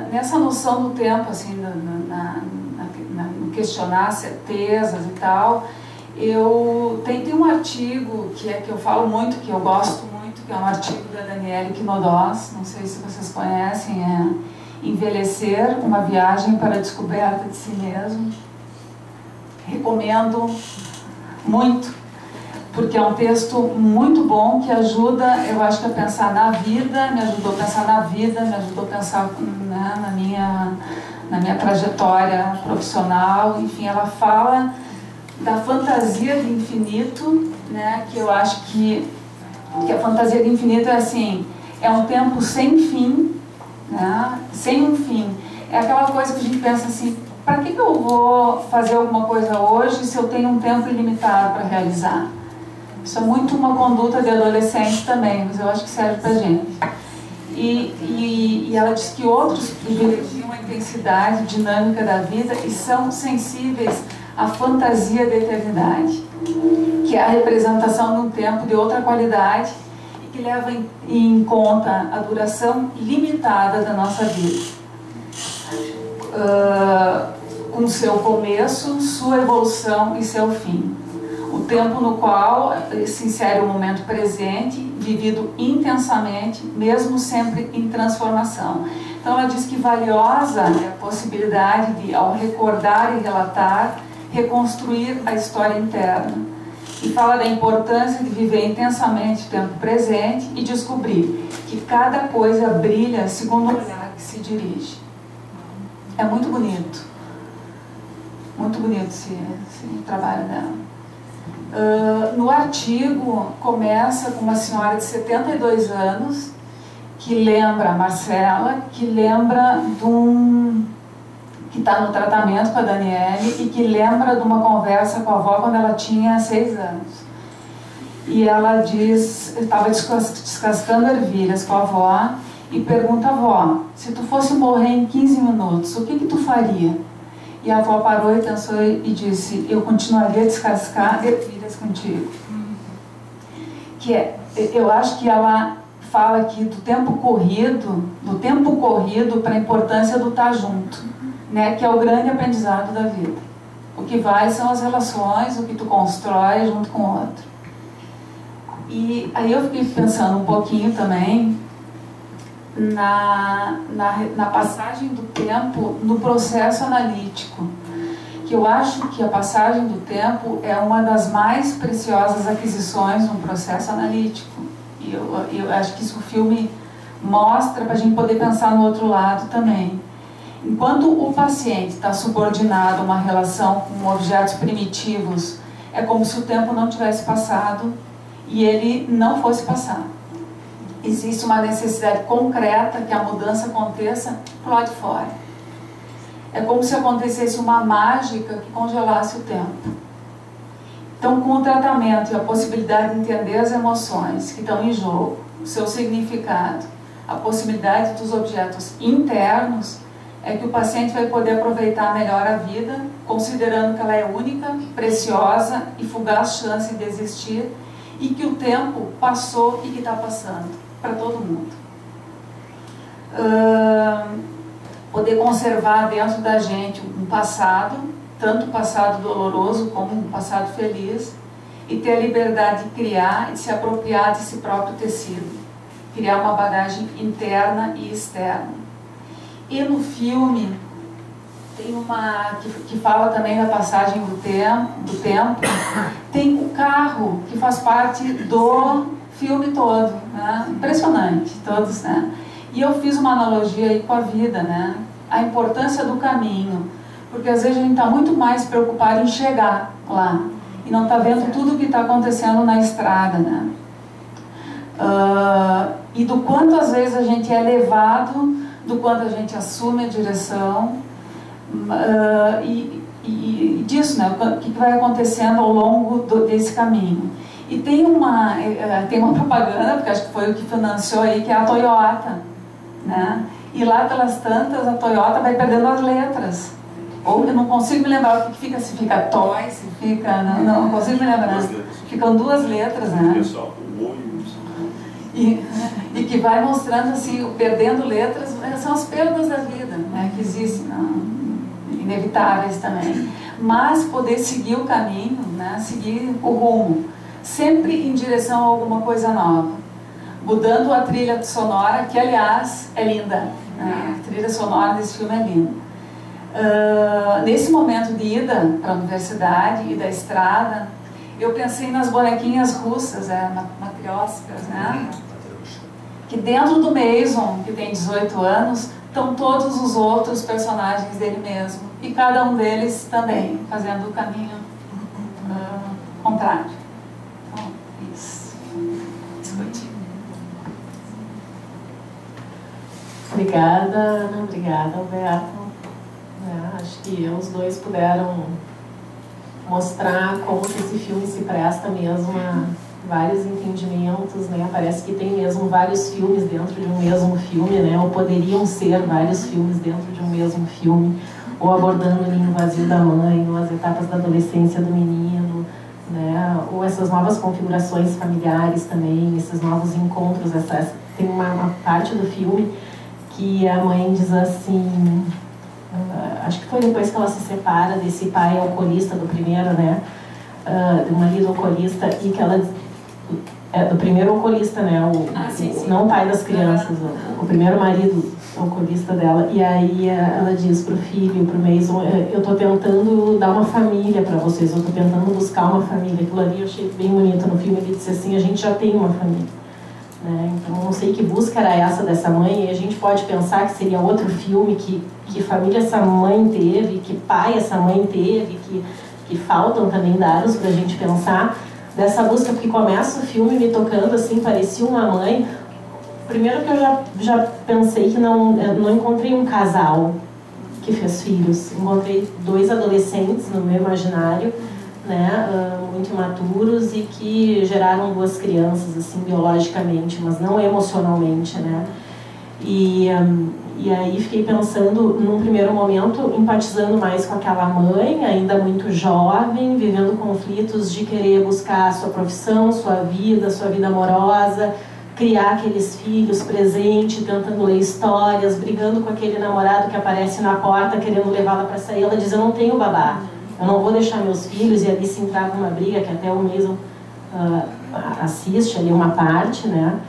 Nessa noção do tempo, assim, no questionar certezas e tal, tem um artigo que eu falo muito, que eu gosto muito, que é um artigo da Daniele Quinodós, não sei se vocês conhecem, é Envelhecer, uma viagem para a descoberta de si mesmo. Recomendo muito, porque é um texto muito bom que ajuda, eu acho que a pensar na vida, me ajudou a pensar na vida, me ajudou a pensar, né, na minha trajetória profissional. Enfim, ela fala da fantasia do infinito, né, que eu acho que a fantasia do infinito é assim, é um tempo sem fim, né, sem um fim. É aquela coisa que a gente pensa assim: para que eu vou fazer alguma coisa hoje se eu tenho um tempo ilimitado para realizar? Isso é muito uma conduta de adolescente também, mas eu acho que serve para a gente. E ela diz que outros privilegiam a intensidade dinâmica da vida e são sensíveis à fantasia da eternidade, que é a representação de um tempo de outra qualidade e que leva em conta a duração limitada da nossa vida, com seu começo, sua evolução e seu fim. O tempo no qual se insere o momento presente vivido intensamente, mesmo sempre em transformação. Então ela diz que valiosa é a possibilidade de, ao recordar e relatar, reconstruir a história interna. E fala da importância de viver intensamente o tempo presente e descobrir que cada coisa brilha segundo o olhar que se dirige. É muito bonito esse trabalho dela. No artigo começa com uma senhora de 72 anos que lembra, a Marcela, que lembra que está no tratamento com a Daniele e que lembra de uma conversa com a avó quando ela tinha 6 anos. E ela diz, estava descascando ervilhas com a avó e pergunta à avó, se tu fosse morrer em 15 minutos, o que tu faria? E a avó parou e pensou e disse, eu continuaria a descascar ervilhas contigo. Eu acho que ela fala aqui do tempo corrido para a importância do estar junto, né, que é o grande aprendizado da vida. O que vai são as relações, o que tu constrói junto com o outro. E aí eu fiquei pensando um pouquinho também na passagem do tempo no processo analítico, que eu acho que a passagem do tempo é uma das mais preciosas aquisições no processo analítico. E eu acho que isso o filme mostra para a gente poder pensar no outro lado também. Enquanto o paciente está subordinado a uma relação com objetos primitivos, é como se o tempo não tivesse passado e ele não fosse passar. Existe uma necessidade concreta que a mudança aconteça por lá de fora. É como se acontecesse uma mágica que congelasse o tempo. Então, com o tratamento e a possibilidade de entender as emoções que estão em jogo, o seu significado, a possibilidade dos objetos internos, é que o paciente vai poder aproveitar melhor a vida, considerando que ela é única, preciosa e fugaz chance de existir, e que o tempo passou e que está passando para todo mundo. Poder conservar dentro da gente um passado, tanto o passado doloroso como um passado feliz, e ter a liberdade de criar e de se apropriar de si próprio tecido, criar uma bagagem interna e externa. E no filme tem uma que fala também da passagem do tempo, tem o carro que faz parte do filme todo, né? Impressionante, todos, né? E eu fiz uma analogia aí com a vida, né? A importância do caminho, porque às vezes a gente está muito mais preocupado em chegar lá e não está vendo tudo o que está acontecendo na estrada, né? E do quanto às vezes a gente é levado, do quanto a gente assume a direção, e disso, né? O que vai acontecendo ao longo desse caminho. E tem uma propaganda, porque acho que foi o que financiou aí, que é a Toyota, né? E lá pelas tantas a Toyota vai perdendo as letras. Ou eu não consigo me lembrar o que fica, se fica Toy, se fica... Não consigo me lembrar. Ficam 2 letras, né? E que vai mostrando assim, perdendo letras, são as perdas da vida, né, que existem, não, inevitáveis também. Mas poder seguir o caminho, né, seguir o rumo, sempre em direção a alguma coisa nova. Mudando a trilha sonora, que aliás é linda, né? A trilha sonora desse filme é linda. Nesse momento de ida para a universidade e da estrada, eu pensei nas bonequinhas russas, matrióscas, né? Que dentro do Mason, que tem 18 anos, estão todos os outros personagens dele mesmo. E cada um deles também fazendo o caminho contrário. Então, isso. Discutir. Obrigada, Ana. Obrigada, Alberto. Acho que os dois puderam mostrar como que esse filme se presta mesmo a vários entendimentos, né? Parece que tem mesmo vários filmes dentro de um mesmo filme, né? Ou poderiam ser vários filmes dentro de um mesmo filme, ou abordando o ninho vazio da mãe, ou as etapas da adolescência do menino, né? Ou essas novas configurações familiares também, esses novos encontros. Tem uma parte do filme que a mãe diz assim, acho que foi depois que ela se separa desse pai alcoolista do primeiro, né? Do marido alcoolista, e que do primeiro alcoolista, né? Não o pai das crianças, o primeiro marido alcoolista dela. E aí ela diz pro filho, pro Mason, eu tô tentando dar uma família para vocês, eu tô tentando buscar uma família. Aquilo ali eu achei bem bonito no filme. Ele disse assim, a gente já tem uma família, né? Então não sei que busca era essa dessa mãe, e a gente pode pensar que seria outro filme, que família essa mãe teve, que pai essa mãe teve, que faltam também dados pra gente pensar dessa busca, porque começa o filme me tocando assim, parecia uma mãe. Primeiro que eu já pensei que não encontrei um casal que fez filhos, encontrei 2 adolescentes no meu imaginário, né, muito imaturos e que geraram 2 crianças assim biologicamente, mas não emocionalmente, né? E aí fiquei pensando, num primeiro momento, empatizando mais com aquela mãe, ainda muito jovem, vivendo conflitos de querer buscar sua profissão, sua vida amorosa, criar aqueles filhos presente, tentando ler histórias, brigando com aquele namorado que aparece na porta, querendo levá-la para sair. Ela diz, eu não tenho babá, eu não vou deixar meus filhos, e ali se entrava uma briga, que até o mesmo assiste ali uma parte, né?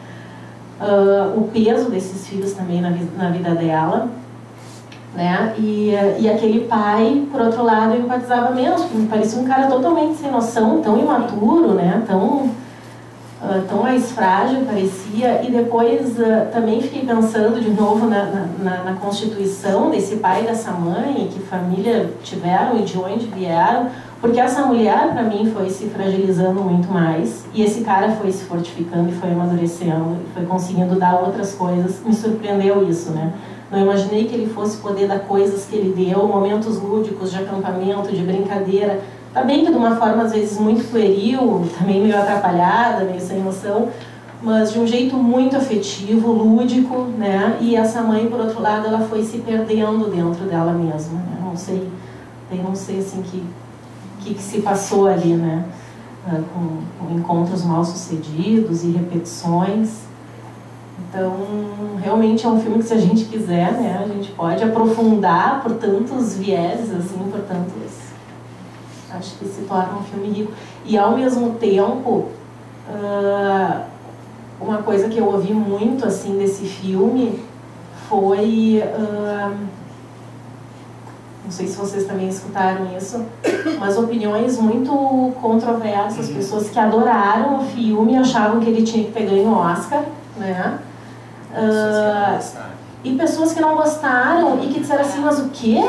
O peso desses filhos também na vida dela, né? E aquele pai, por outro lado, eu empatizava menos, porque me parecia um cara totalmente sem noção, tão imaturo, né? Tão mais frágil parecia. E depois também fiquei pensando de novo na constituição desse pai e dessa mãe, que família tiveram e de onde vieram, porque essa mulher para mim foi se fragilizando muito mais e esse cara foi se fortificando e foi amadurecendo e foi conseguindo dar outras coisas. Me surpreendeu isso, né? Não imaginei que ele fosse poder dar coisas que ele deu, momentos lúdicos de acampamento, de brincadeira. Tá bem que de uma forma às vezes muito pueril, também meio atrapalhada, meio sem noção, mas de um jeito muito afetivo, lúdico, né? E essa mãe, por outro lado, ela foi se perdendo dentro dela mesma, né? Não sei assim que se passou ali, né? Com encontros mal sucedidos e repetições. Então, realmente é um filme que, se a gente quiser, né, a gente pode aprofundar por tantos vieses, assim, por tantos... Acho que se torna um filme rico. E, ao mesmo tempo, uma coisa que eu ouvi muito, assim, desse filme foi... não sei se vocês também escutaram isso, mas opiniões muito controversas, pessoas que adoraram o filme e achavam que ele tinha que ter ganho o Oscar, né? E pessoas que não gostaram e que disseram assim, mas o quê?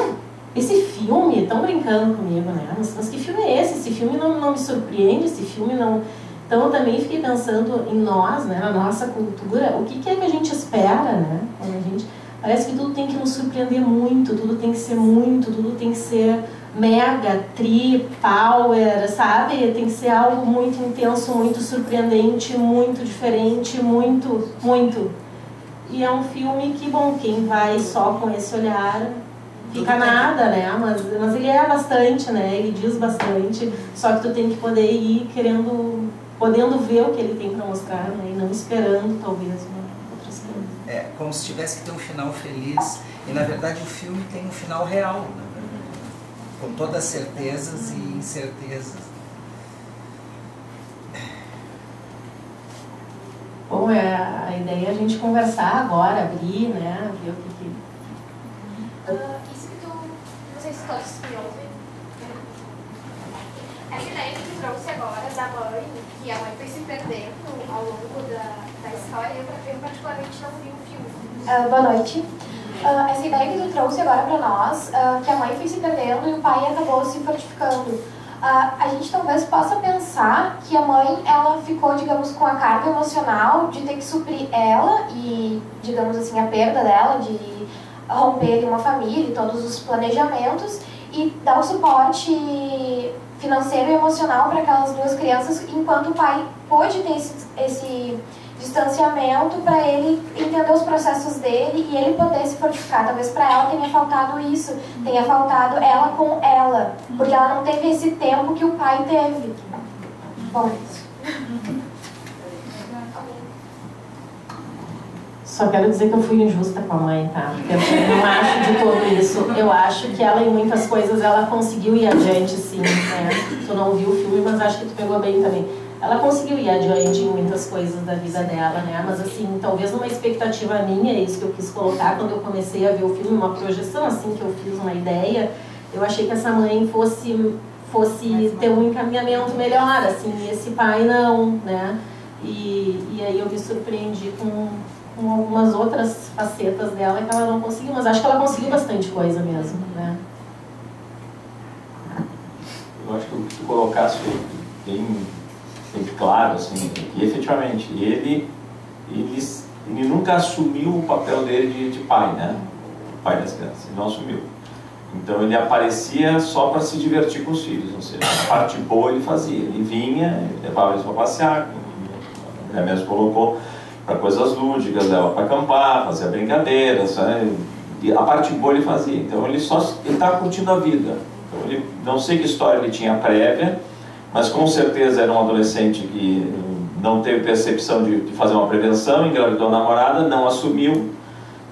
Esse filme, estão brincando comigo, né? Mas que filme é esse? Esse filme não me surpreende, esse filme não... Então eu também fiquei pensando em nós, né? Na nossa cultura, o que é que a gente espera, né? Quando a gente... Parece que tudo tem que nos surpreender muito, tudo tem que ser muito, tudo tem que ser mega, power, sabe? Tem que ser algo muito intenso, muito surpreendente, muito diferente, muito. E é um filme que, bom, quem vai só com esse olhar fica nada, né? Mas ele é bastante, né? Ele diz bastante, só que tu tem que poder ir podendo ver o que ele tem para mostrar, né? E não esperando, talvez, outras coisas. É como se tivesse que ter um final feliz, e na verdade o filme tem um final real, né? Com todas as certezas e incertezas. Bom, a ideia é a gente conversar agora, abrir, né? Ver o que... Isso que não sei se todos me ouvem. Essa ideia que tu trouxe agora da mãe, que a mãe foi se perdendo ao longo da história, eu particularmente não vi o filme. Boa noite. Essa ideia que tu trouxe agora para nós, que a mãe foi se perdendo e o pai acabou se fortificando, a gente talvez possa pensar que a mãe, ela ficou, digamos, com a carga emocional de ter que suprir ela e, digamos assim, a perda dela, de romper uma família e todos os planejamentos, e dar o suporte financeiro e emocional para aquelas 2 crianças, enquanto o pai pôde ter esse distanciamento para ele entender os processos dele e ele poder se fortificar. Talvez para ela tenha faltado isso, tenha faltado ela com ela, porque ela não teve esse tempo que o pai teve. Bom, isso. Só quero dizer que eu fui injusta com a mãe, tá? Eu não acho de todo isso. Eu acho que ela, em muitas coisas, ela conseguiu ir adiante, sim, né? Tu não viu o filme, mas acho que tu pegou bem também. ela conseguiu ir adiante em muitas coisas da vida dela, né? Mas assim, talvez numa expectativa minha, é isso que eu quis colocar quando eu comecei a ver o filme, uma projeção assim que eu fiz, uma ideia, eu achei que essa mãe fosse ter um encaminhamento melhor, assim, e esse pai não, né? E aí eu me surpreendi com algumas outras facetas dela que ela não conseguiu, mas acho que ela conseguiu bastante coisa mesmo, né? Eu acho que o que tu colocaste bem claro, assim, que efetivamente ele nunca assumiu o papel dele de pai, né? O pai das crianças, ele não assumiu. Então ele aparecia só para se divertir com os filhos, ou seja, a parte boa ele fazia. Ele vinha, levava eles para passear, a mulher mesmo colocou para coisas lúdicas, leva para acampar, fazia brincadeiras, né? E a parte boa ele fazia. Então ele estava curtindo a vida. Então, ele, não sei que história ele tinha prévia, mas com certeza era um adolescente que não teve percepção de fazer uma prevenção, engravidou a namorada, não assumiu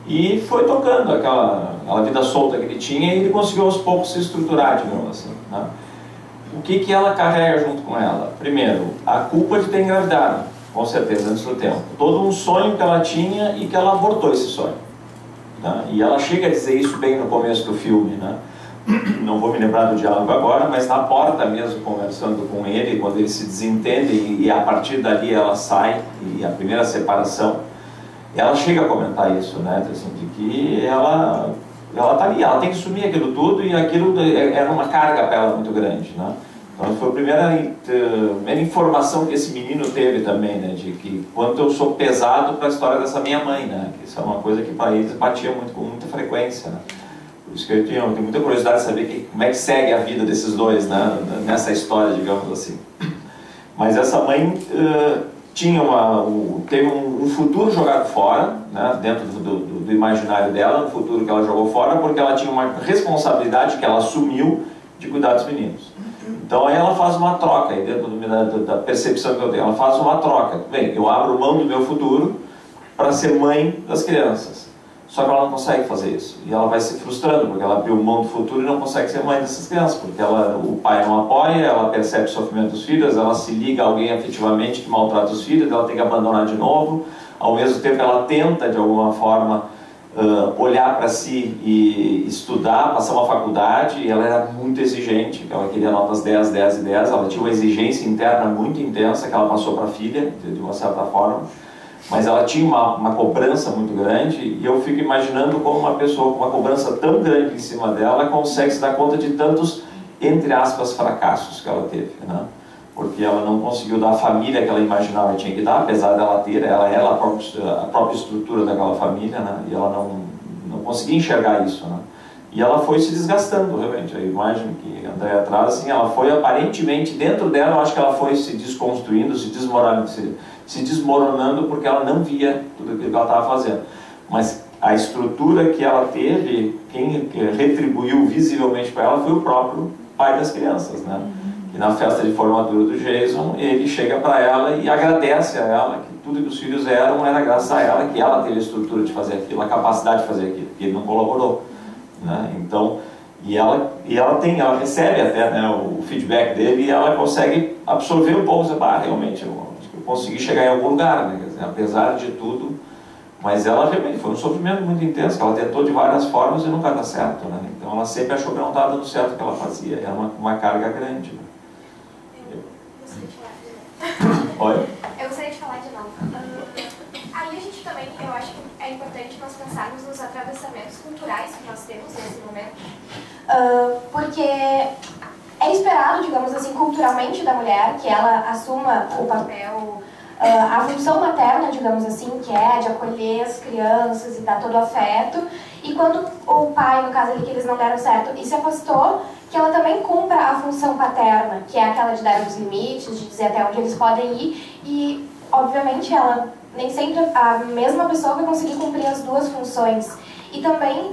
e foi tocando aquela vida solta que ele tinha e ele conseguiu aos poucos se estruturar, digamos assim, né? O que ela carrega junto com ela? Primeiro, a culpa de ter engravidado, com certeza, antes do tempo. Todo um sonho que ela tinha e que ela abortou esse sonho, né? E ela chega a dizer isso bem no começo do filme, né? Não vou me lembrar do diálogo agora, mas na porta mesmo, conversando com ele, quando eles se desentendem e a partir dali ela sai, e a primeira separação, ela chega a comentar isso, né? Assim, de que ela tá ali, ela tem que assumir aquilo tudo e aquilo era uma carga para ela muito grande, né? Então foi a primeira informação que esse menino teve também, né? De que quanto eu sou pesado para a história dessa minha mãe, né? Que isso é uma coisa que para eles batia com muita frequência, né? Por isso que eu tenho muita curiosidade de saber como é que segue a vida desses dois, né, nessa história, digamos assim. Mas essa mãe teve um futuro jogado fora, né, dentro do imaginário dela, um futuro que ela jogou fora, porque ela tinha uma responsabilidade que ela assumiu de cuidar dos meninos. Então aí ela faz uma troca, aí dentro da percepção que eu tenho, ela faz uma troca. Bem, eu abro mão do meu futuro para ser mãe das crianças. Só que ela não consegue fazer isso. E ela vai se frustrando, porque ela abriu mão do futuro e não consegue ser mãe dessas crianças. Porque o pai não apoia, ela percebe o sofrimento dos filhos, ela se liga a alguém afetivamente que maltrata os filhos, ela tem que abandonar de novo. Ao mesmo tempo ela tenta, de alguma forma, olhar para si e estudar, passar uma faculdade. E ela era muito exigente, ela queria notas 10, 10 e 10. Ela tinha uma exigência interna muito intensa que ela passou para a filha, de uma certa forma. Mas ela tinha uma cobrança muito grande e eu fico imaginando como uma pessoa com uma cobrança tão grande em cima dela consegue se dar conta de tantos, entre aspas, fracassos que ela teve, né? Porque ela não conseguiu dar a família que ela imaginava que tinha que dar, apesar dela ter, ela era a própria estrutura daquela família, né? E ela não conseguia enxergar isso, né? E ela foi se desgastando, realmente. A imagem que a Andréa traz, assim, ela foi aparentemente, dentro dela, eu acho que ela foi se desconstruindo, se desmoronando porque ela não via tudo aquilo que ela estava fazendo. Mas a estrutura que ela teve, quem retribuiu visivelmente para ela foi o próprio pai das crianças, né? E na festa de formatura do Jason, ele chega para ela e agradece a ela que tudo que os filhos eram era graças a ela, que ela teve a estrutura de fazer aquilo, a capacidade de fazer aquilo, que ele não colaborou, né? Então, ela recebe até, né, o feedback dele e ela consegue absorver um pouco, realmente eu consegui chegar em algum lugar, né? Quer dizer, apesar de tudo, mas ela realmente foi um sofrimento muito intenso, que ela tentou de várias formas e nunca dá certo, né? Então ela sempre achou que não estava dando certo o que ela fazia, era uma carga grande, né? Eu gostaria de falar. Oi? Eu gostaria de falar de novo. Aí a gente também, eu acho que é importante nós pensarmos nos atravessamentos culturais que nós temos nesse momento. Porque é esperado, digamos assim, culturalmente da mulher que ela assuma o papel, a função materna, digamos assim, que é de acolher as crianças e dar todo o afeto. E quando o pai, no caso ali, que eles não deram certo e se afastou, que ela também cumpra a função paterna, que é aquela de dar os limites, de dizer até onde eles podem ir. E, obviamente, ela nem sempre a mesma pessoa vai conseguir cumprir as duas funções. E também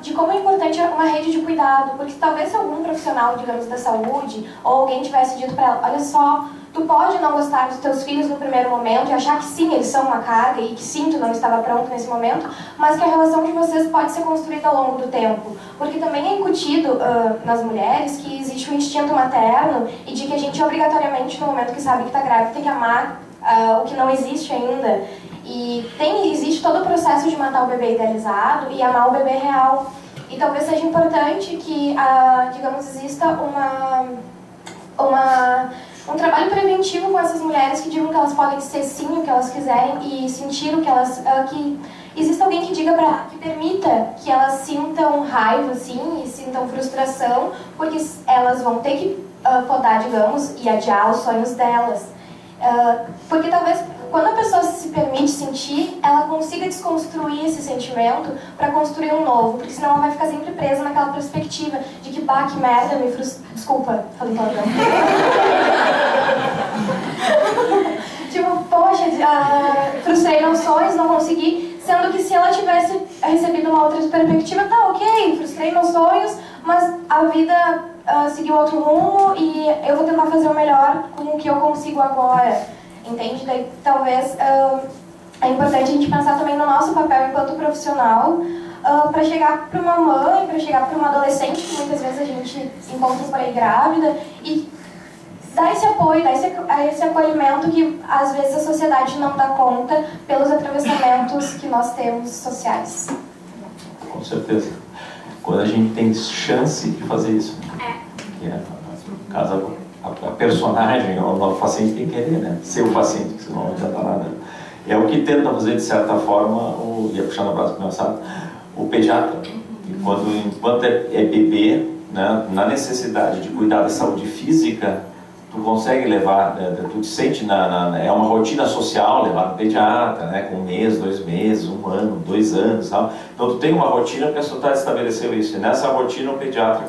de como é importante uma rede de cuidado, porque talvez se algum profissional, digamos, da saúde, ou alguém tivesse dito para ela, olha só, tu pode não gostar dos teus filhos no primeiro momento e achar que sim, eles são uma carga e que sim, tu não estava pronto nesse momento, mas que a relação de vocês pode ser construída ao longo do tempo. Porque também é incutido nas mulheres que existe o instinto materno e de que a gente obrigatoriamente, no momento que sabe que está grávida, tem que amar o que não existe ainda. E existe todo o processo de matar o bebê idealizado e amar o bebê real. E talvez seja importante que, digamos, exista um trabalho preventivo com essas mulheres que digam que elas podem ser sim o que elas quiserem e sentir o que elas... que exista alguém que diga que permita que elas sintam raiva, sim, e sintam frustração, porque elas vão ter que podar, digamos, e adiar os sonhos delas. Porque talvez quando a pessoa se permite sentir, ela consiga desconstruir esse sentimento para construir um novo, porque senão ela vai ficar sempre presa naquela perspectiva de que, bah, que merda, me frustra... Desculpa, falei palavrão. Tipo, poxa, frustrei meus sonhos, não consegui, sendo que se ela tivesse recebido uma outra perspectiva, tá, ok, frustrei meus sonhos, mas a vida seguiu outro rumo e eu vou tentar fazer o melhor com o que eu consigo agora. Entende? Daí, talvez é importante a gente pensar também no nosso papel enquanto profissional para chegar para uma mãe, para chegar para uma adolescente, que muitas vezes a gente encontra por aí grávida, e dar esse apoio, dar esse acolhimento que às vezes a sociedade não dá conta pelos atravessamentos que nós temos sociais. Com certeza. Quando a gente tem chance de fazer isso. Que é, no caso, a personagem, o paciente tem que querer, né? Ser o paciente, que senão não adianta nada. É o que tenta fazer, de certa forma, ia puxando o braço para o meu assado, o pediatra. E enquanto é bebê, né, na necessidade de cuidar da saúde física, tu consegue levar, tu te sente, é uma rotina social levar no pediatra, né, com 1 mês, 2 meses, 1 ano, 2 anos, tal. Então tu tem uma rotina, a pessoa estabeleceu isso. E nessa rotina o pediatra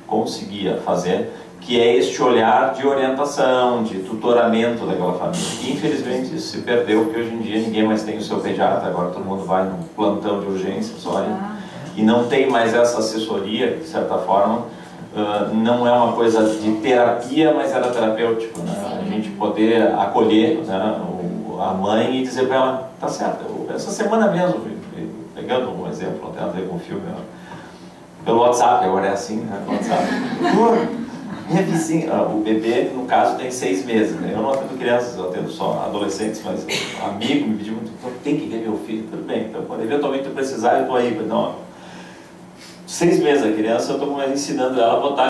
conseguia fazer, que é este olhar de orientação, de tutoramento daquela família. E infelizmente isso se perdeu, porque hoje em dia ninguém mais tem o seu pediatra, agora todo mundo vai no plantão de urgência só, e não tem mais essa assessoria, de certa forma, não é uma coisa de terapia, mas era terapêutico, né? A gente poder acolher, né, a mãe e dizer para ela, tá certo, essa semana mesmo, pegando um exemplo, até a ver com o filme, pelo WhatsApp, agora é assim, né? WhatsApp. Minha vizinha, o bebê, no caso, tem 6 meses, né? Eu não atendo crianças, eu atendo só adolescentes, mas um amigo me pediu muito, então tem que ver meu filho, tudo bem, então quando eventualmente eu precisar, eu estou aí. Então, 6 meses a criança, eu estou ensinando ela a botar